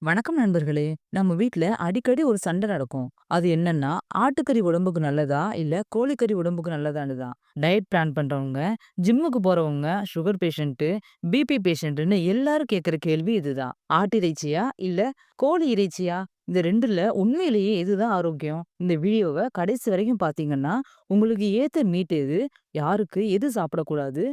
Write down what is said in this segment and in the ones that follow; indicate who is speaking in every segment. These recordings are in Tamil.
Speaker 1: வணக்கம் நண்பர்களே. நம்ம வீட்ல அடிக்கடி ஒரு சண்டை நடக்கும். அது என்னன்னா, ஆட்டுக்கறி உடம்புக்கு நல்லதா? இல்ல கோழிக்கறி உடம்புக்கு நல்லதான்னு தான். டயட் பிளான் பண்றவங்க, ஜிம்முக்கு போறவங்க, சுகர் பேஷண்ட், பிபி பேஷண்ட்ன்னு எல்லாரும் கேட்கிற கேள்வி இதுதான். ஆட்டு இறைச்சியா? இல்ல கோழி இறைச்சியா? இந்த 2ல உண்மையிலேயே எதுதான் ஆரோக்கியம்? இந்த வீடியோவ கடைசி வரைக்கும் பார்த்தீங்கன்னா, உங்களுக்கு ஏத்த மீட் எது? யாருக்கு எது சாப்பிடக்கூடாது?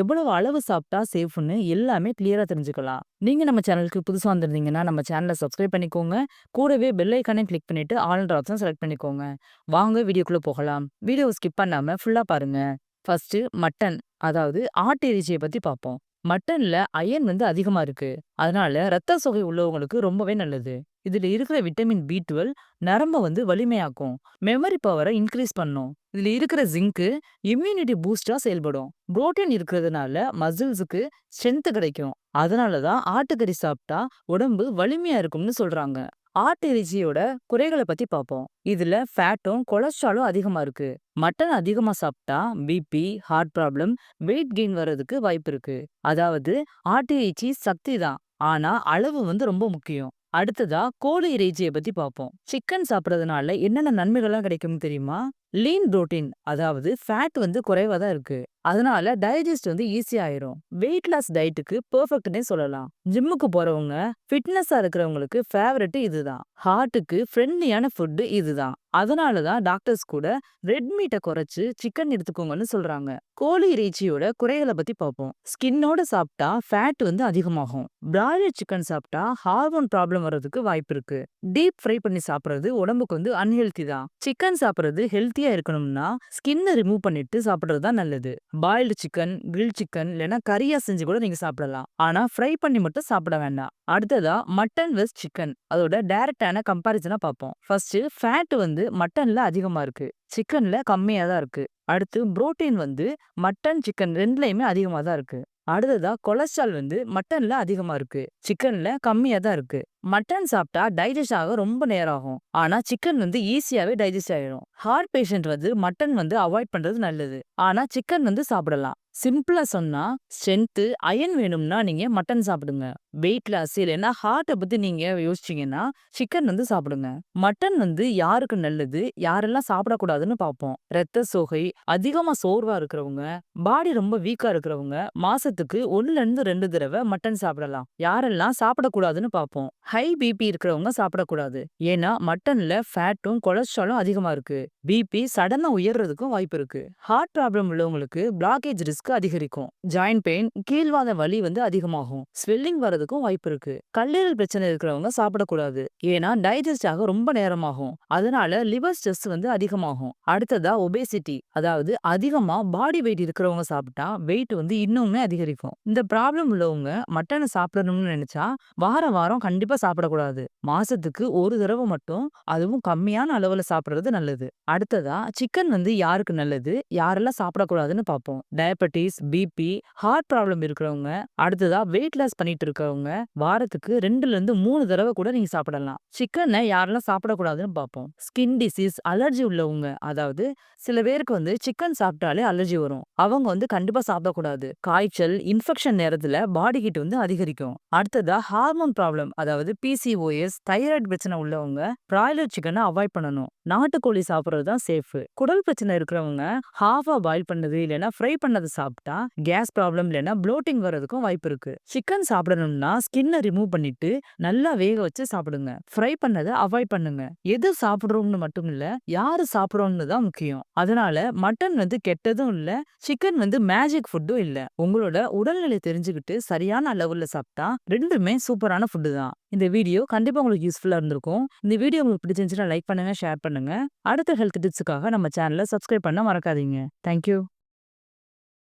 Speaker 1: எவ்வளவு அளவு சாப்பிட்டா சேஃப்ன்னு எல்லாமே கிளியரா தெரிஞ்சுக்கலாம். நீங்க நம்ம சேனலுக்கு புதுசா வந்திருந்தீங்கன்னா, நம்ம சேனல சப்ஸ்கிரைப் பண்ணிக்கோங்க. கூடவே பெல் ஐகானையும் கிளிக் பண்ணிட்டு ஆல்ன்ற ஆப்ஷன் செலக்ட் பண்ணிக்கோங்க. வாங்க வீடியோக்குள்ள போகலாம். வீடியோவ ஸ்கிப் பண்ணாம ஃபுல்லா பாருங்க. ஃபர்ஸ்ட்டு மட்டன், அதாவது ஆட்டு இறைச்சிய பத்தி பார்ப்போம். மட்டன்ல அயர்ன் அதிகமா இருக்கு. அதனால ரத்த சோகை உள்ளவங்களுக்கு ரொம்பவே நல்லது. இதுல இருக்கிற விட்டமின் B12 நரம்ப வலிமையாக்கும். மெமரி பவர இன்கிரீஸ் பண்ணும். இதுல இருக்கிற ஜிங்க் இம்யூனிட்டி பூஸ்டா செயல்படும். புரோட்டீன் இருக்கிறதுனால மசில்ஸுக்கு ஸ்ட்ரென்த் கிடைக்கும். அதனால தான் ஆட்டுக்கறி சாப்பிட்டா உடம்பு வலிமையா இருக்கும்னு சொல்றாங்க. ஆட்டு இறைச்சியோட குறைகள பத்தி பார்ப்போம். இதுல ஃபேட்டும், கொலஸ்ட்ராலும் அதிகமா இருக்கு. மட்டன் அதிகமா சாப்பிட்டா BP, heart problem, weight gain வர்றதுக்கு வாய்ப்பு இருக்கு. அதாவது ஆட்டு இறைச்சி சக்தி தான். ஆனா அளவு ரொம்ப முக்கியம். அடுத்ததா கோழி இறைச்சிய பத்தி பார்ப்போம். சிக்கன் சாப்பிடுறதுனால என்னென்ன நன்மைகள்லாம் கிடைக்கும்னு தெரியுமா? லீன் புரோட்டீன், அதாவது ஃபேட் குறைவா தான் இருக்கு. அதனால டைஜஸ்ட் ஈஸியா ஆயிரும். வெயிட் லாஸ் டயட்டுக்கு பெர்ஃபெக்ட்னே சொல்லலாம். ஜிம்முக்கு போறவங்க, ஃபிட்னஸா இருக்கிறவங்களுக்கு ஃபேவரட் இதுதான். ஹார்ட்டுக்கு ஃப்ரெண்ட்லியான ஃபுட் இதுதான். அதனால தான் டாக்டர்ஸ் கூட ரெட் மீட்ட குறைச்சு சிக்கன் எடுத்துக்கோங்கன்னு சொல்றாங்க. கோழி இறைச்சியோட குறைகள பத்தி பார்ப்போம். ஸ்கின்னோட சாப்பிட்டா ஃபேட் அதிகமாகும். பிராய்லர் சிக்கன் சாப்பிட்டா ஹார்மோன் ப்ராப்ளம் வர்றதுக்கு வாய்ப்பு இருக்கு. டீப் ஃப்ரை பண்ணி சாப்பிடுறது உடம்புக்கு அன்ஹெல்தி தான். சிக்கன் சாப்பிடுறது ஹெல்த்தியா இருக்கணும்னா ஸ்கின்ன ரிமூவ் பண்ணிட்டு சாப்பிடுறது தான் நல்லது. பாயில்டு சிக்கன், கிரில் சிக்கன் இல்லைன்னா கறியா செஞ்சு கூட நீங்க சாப்பிடலாம். ஆனா ஃப்ரை பண்ணி மட்டும் சாப்பிட வேண்டாம். அடுத்ததா மட்டன் வெஸ் சிக்கன், அதோட டைரக்டான கம்பாரிசனா பார்ப்போம். ஃபர்ஸ்ட் ஃபேட் மட்டன்ல அதிகமா இருக்கு. சிக்கன்ல கம்மியா தான் இருக்கு. அடுத்து புரோட்டீன் மட்டன், சிக்கன் 2லயுமே அதிகமா தான் இருக்கு. அடுத்ததா கொலஸ்ட்ரால் மட்டன்ல அதிகமா இருக்கு. சிக்கன்ல கம்மியா தான் இருக்கு. மட்டன் சாப்பிட்டா டைஜஸ்ட் ஆக ரொம்ப நேரம் ஆகும். ஆனா சிக்கன் ஈஸியாவே டைஜஸ்ட் ஆயிடும். ஹார்ட் பேஷண்ட் மட்டன் அவாய்ட் பண்றது நல்லது. ஆனா சிக்கன் சாப்பிடலாம். சிம்பிளா சொன்னா ஸ்ட்ரென்த், அயன் வேணும்னா நீங்க மட்டன் சாப்பிடுங்க. வெயிட் லாஸ் இல்லைன்னா ஹார்ட்ட பத்தி நீங்க யோசிச்சீங்கன்னா சிக்கன் சாப்பிடுங்க. மட்டன் யாருக்கு நல்லது, யாரெல்லாம் சாப்பிடக்கூடாதுன்னு பார்ப்போம். ரத்த சோகை, அதிகமா சோர்வா இருக்கிறவங்க, பாடி ரொம்ப வீக்கா இருக்கிறவங்க மாசத்துக்கு 1ல இருந்து 2 தடவை மட்டன் சாப்பிடலாம். யாரெல்லாம் சாப்பிடக்கூடாதுன்னு பார்ப்போம். ஹை பிபி இருக்கிறவங்க சாப்பிடக்கூடாது. ஏன்னா மட்டன்ல ஃபேட்டும், கொலஸ்ட்ராலும் அதிகமா இருக்கு. பிபி சடனா உயர்றதுக்கும் வாய்ப்பு இருக்கு. ஹார்ட் ப்ராப்ளம் உள்ளவங்களுக்கு பிளாக்கேஜ் ரிஸ்க் அதிகரிக்கும். ஜாயிண்ட் பெயின், கீழ்வாத வலி அதிகமாகும். ஸ்வெல்லிங் வரதுக்கும் வாய்ப்பு இருக்கு. கல்லீரல் பிரச்சனை இருக்கிறவங்க சாப்பிடக்கூடாது. ஏன்னா டைஜஸ்ட் ஆக ரொம்ப நேரமாகும். அதனால லிவர் ஸ்ட்ரெஸ் அதிகமாகும். அடுத்ததா ஒபேசிட்டி, அதாவது அதிகமா பாடி வெயிட் இருக்கிறவங்க சாப்பிட்டா வெயிட் இன்னுமே அதிகரிக்கும். இந்த ப்ராப்ளம் உள்ளவங்க மட்டனை சாப்பிடணும்னு நினைச்சா வாரம் வாரம் கண்டிப்பா சாப்பிடக்கூடாது. மாசத்துக்கு ஒரு தடவை மட்டும், அதுவும் கம்மியான அளவுல சாப்பிடுறது நல்லது. அடுத்ததா சிக்கன் யாருக்கு நல்லது, யாரெல்லாம் சாப்பிடக்கூடாதுன்னு பார்ப்போம். டயபெட்டிஸ், பிபி, ஹார்ட் ப்ராப்ளம் இருக்கிறவங்க, அடுத்ததா வெயிட் லாஸ் பண்ணிட்டு இருக்கவங்க வாரத்துக்கு 2ல இருந்து 3 தடவை கூட நீங்க சாப்பிடலாம். சிக்கனை யாரெல்லாம் சாப்பிடக்கூடாதுன்னு பார்ப்போம். ஸ்கின் டிசீஸ், அலர்ஜி உள்ளவங்க, அதாவது சில பேருக்கு சிக்கன் சாப்பிட்டாலே அலர்ஜி வரும். அவங்க கண்டிப்பா சாப்பிடக்கூடாது. காய்ச்சல், இன்ஃபெக்ஷன் நேரத்துல பாடி ஹீட் அதிகரிக்கும். அடுத்ததா ஹார்மோன் ப்ராப்ளம், அதாவது பிசிஓஎஸ், தைராய்டு பிரச்சனை உள்ளவங்க பிராய்லர் சிக்கனை அவாய்ட் பண்ணணும். நாட்டுக்கோழி சாப்பிடுறது தான் சேஃப். குடல் பிரச்சனை இருக்கிறவங்க ஹாஃபா பாயில் பண்ணது இல்லைன்னா ஃப்ரை பண்ணது சாப்பிட்டா கேஸ் ப்ராப்ளம் இல்லைன்னா ப்ளோட்டிங் வர்றதுக்கும் வாய்ப்பு இருக்கு. சிக்கன் சாப்பிடணும்னா ஸ்கின்னை ரிமூவ் பண்ணிட்டு நல்லா வேக வச்சு சாப்பிடுங்க. ஃப்ரை பண்ணதை அவாய்ட் பண்ணுங்க. எது சாப்பிடுறோம்னு மட்டும் இல்ல, யாரு சாப்பிடுறோம்னு தான் முக்கியம். அதனால மட்டன் கெட்டதும் இல்ல, சிக்கன் மேஜிக் ஃபுட்டும் இல்ல. உங்களோட உடல்நிலை தெரிஞ்சுக்கிட்டு சரியான அளவுல சாப்பிட்டா 2மே சூப்பரான ஃபுட்டு தான். இந்த வீடியோ கண்டிப்பா உங்களுக்கு யூஸ்ஃபுல்லா இருந்திருக்கும். இந்த வீடியோ உங்களுக்கு பிடிச்சிருந்துச்சுன்னா லைக் பண்ணுங்க, ஷேர் பண்ணுங்க. அடுத்த ஹெல்த் டிப்ஸுக்காக நம்ம சேனலை சப்ஸ்கிரைப் பண்ண மறக்காதீங்க. தேங்க்யூ.